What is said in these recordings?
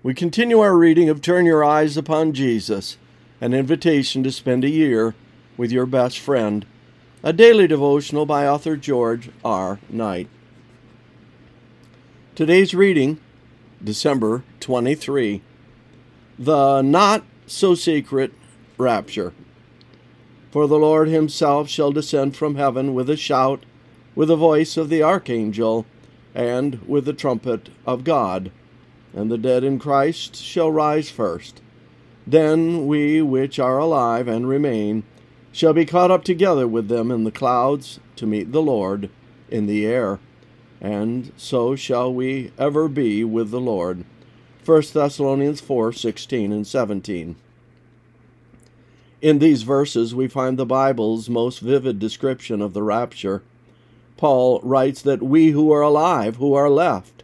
We continue our reading of Turn Your Eyes Upon Jesus, an invitation to spend a year with your best friend, a daily devotional by author George R. Knight. Today's reading, December 23, the Not So Secret Rapture. For the Lord himself shall descend from heaven with a shout, with the voice of the archangel, and with the trumpet of God. And the dead in Christ shall rise first. Then we which are alive and remain shall be caught up together with them in the clouds to meet the Lord in the air. And so shall we ever be with the Lord. 1 Thessalonians 4:16 and 17. In these verses we find the Bible's most vivid description of the rapture. Paul writes that we who are alive, who are left,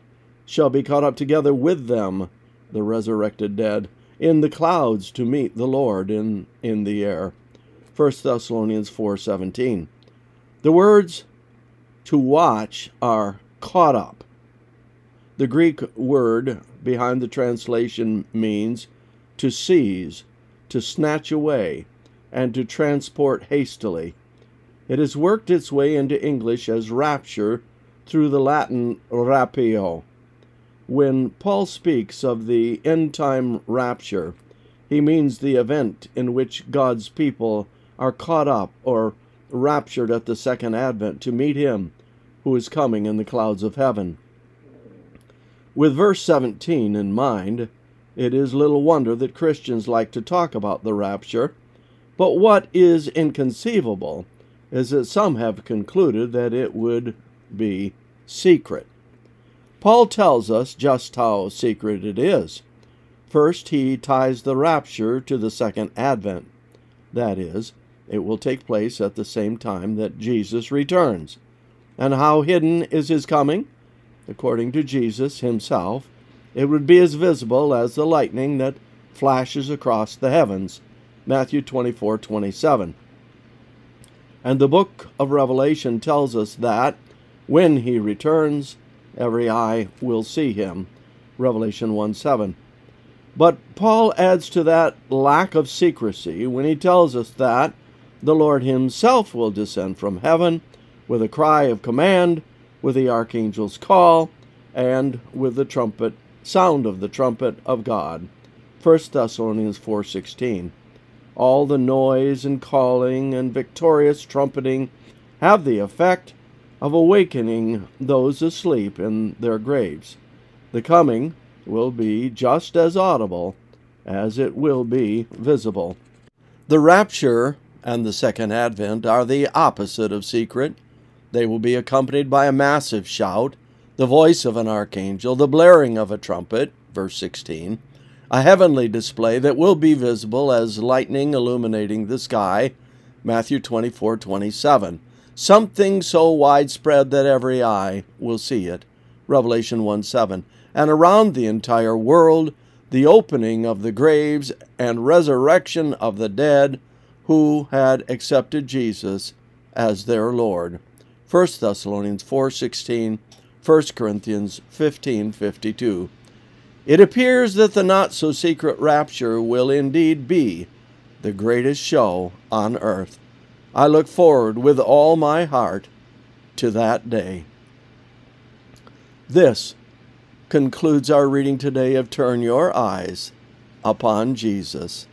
shall be caught up together with them, the resurrected dead, in the clouds to meet the Lord in the air. 1 Thessalonians 4:17. The words to watch are caught up. The Greek word behind the translation means to seize, to snatch away, and to transport hastily. It has worked its way into English as rapture through the Latin rapio. When Paul speaks of the end-time rapture, he means the event in which God's people are caught up or raptured at the second advent to meet him who is coming in the clouds of heaven. With verse 17 in mind, it is little wonder that Christians like to talk about the rapture, but what is inconceivable is that some have concluded that it would be secret. Paul tells us just how secret it is. First, he ties the rapture to the second advent. That is, it will take place at the same time that Jesus returns. And how hidden is his coming? According to Jesus himself, it would be as visible as the lightning that flashes across the heavens. Matthew 24:27. And the book of Revelation tells us that when he returns, every eye will see him. Revelation 1:7. But Paul adds to that lack of secrecy when he tells us that the Lord himself will descend from heaven with a cry of command, with the archangel's call, and with the sound of the trumpet of God. 1 Thessalonians 4:16. All the noise and calling and victorious trumpeting have the effect of awakening those asleep in their graves. The coming will be just as audible as it will be visible. The rapture and the second advent are the opposite of secret. They will be accompanied by a massive shout, the voice of an archangel, the blaring of a trumpet, verse 16, a heavenly display that will be visible as lightning illuminating the sky, Matthew 24:27. Something so widespread that every eye will see it, Revelation 1:7. And around the entire world, the opening of the graves and resurrection of the dead who had accepted Jesus as their Lord. 1 Thessalonians 4:16, 1 Corinthians 15:52. It appears that the not-so-secret rapture will indeed be the greatest show on earth. I look forward with all my heart to that day. This concludes our reading today of Turn Your Eyes Upon Jesus.